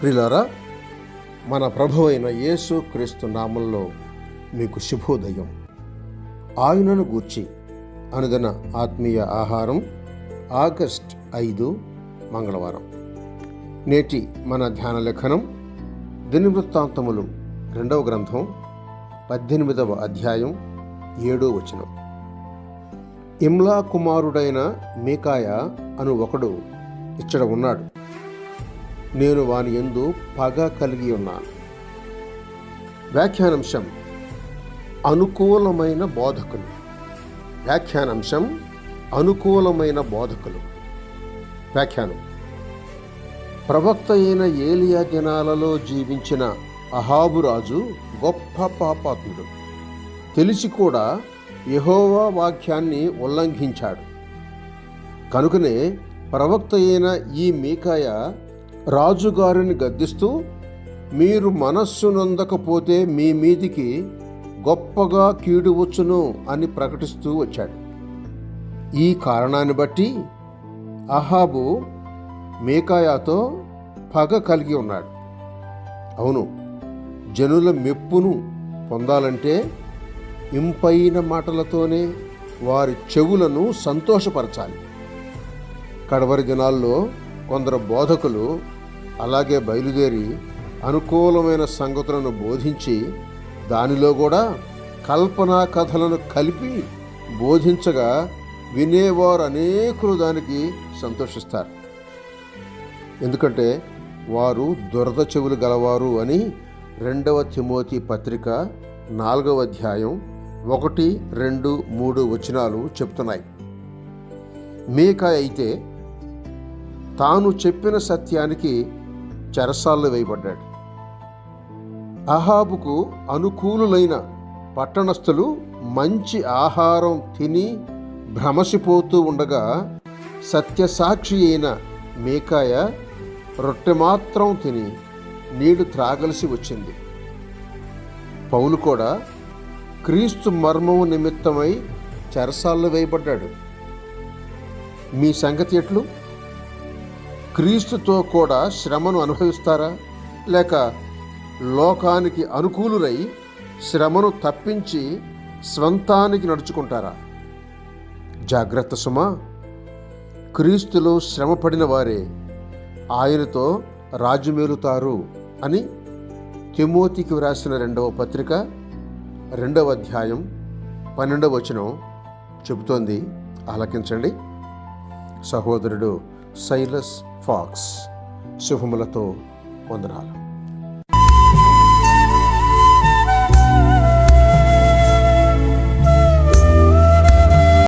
ప్రియులారా, మన ప్రభువు అయిన యేసు క్రీస్తు నామంలో మీకు శుభోదయం. ఆయనను గూర్చి అనుదిన ఆత్మీయ ఆహారం ఆగస్ట్ 5 మంగళవారం. నేటి మన ధ్యాన లేఖనం దినవృత్తాంతములు 2వ గ్రంథం 18వ అధ్యాయం 7వ వచనం. ఇమ్లా కుమారుడైన మీకాయ అను ఒకడు ఇచ్చట ఉన్నాడు, నేను వాని యందు పగ కలిగి ఉన్నాను. వ్యాఖ్యానాంశం అనుకూలమైన బోధకులు. వ్యాఖ్యానాంశం అనుకూలమైన బోధకులు. వ్యాఖ్యానం: ప్రవక్త అయిన ఏలియా దినాలలో జీవించిన అహాబు రాజు గొప్ప పాపాత్ముడు. తెలిసి కూడా యెహోవా వాక్యాన్ని ఉల్లంఘించాడు. కనుకనే ప్రవక్త అయిన ఈ మీకాయ రాజుగారిని గద్దిస్తూ, మీరు మనస్సు నొందకపోతే మీ మీదికి గొప్పగా కీడు వచ్చును అని ప్రకటిస్తూ వచ్చాడు. ఈ కారణాన్ని బట్టి అహాబు మీకాయాతో పగ కలిగి ఉన్నాడు. అవును, జనుల మెప్పును పొందాలంటే ఇంపైన మాటలతోనే వారి చెవులను సంతోషపరచాలి. కడవరి దినాల్లో కొందరు బోధకులు అలాగే బయలుదేరి అనుకూలమైన సంగతులను బోధించి దానిలో కూడా కల్పనా కథలను కలిపి బోధించగా వినేవారు అనేకులు దానికి సంతోషిస్తారు. ఎందుకంటే వారు దురద చెవులు గలవారు అని 2వ తిమోతి పత్రిక 4వ అధ్యాయం 1, 2, 3 వచనాలు చెప్తున్నాయి. మీకాయ అయితే తాను చెప్పిన సత్యానికి చెరసాల్లో వేయబడ్డాడు. అహాబుకు అనుకూలులైన పట్టణస్థులు మంచి ఆహారం తిని భ్రమసిపోతూ ఉండగా సత్యసాక్షి అయిన మీకాయ రొట్టె మాత్రం తిని నీళ్లు త్రాగలసి వచ్చింది. పౌలు కూడా క్రీస్తు మర్మము నిమిత్తమై చెరసాల్లో వేయబడ్డాడు. మీ సంగతి ఎట్లు? క్రీస్తుతో కూడా శ్రమను అనుభవిస్తారా, లేక లోకానికి అనుకూలులై శ్రమను తప్పించి స్వంతానికి నడుచుకుంటారా? జాగ్రత్త సుమా, క్రీస్తులో శ్రమపడిన వారే ఆయనతో రాజ్యమేలుతారు అని తిమోతికి వ్రాసిన 2వ పత్రిక 2వ అధ్యాయం 12వ వచనం చెబుతోంది. ఆలకించండి. సహోదరుడు సైలస్ ఫాక్స్. శుభములతో వందనాలు.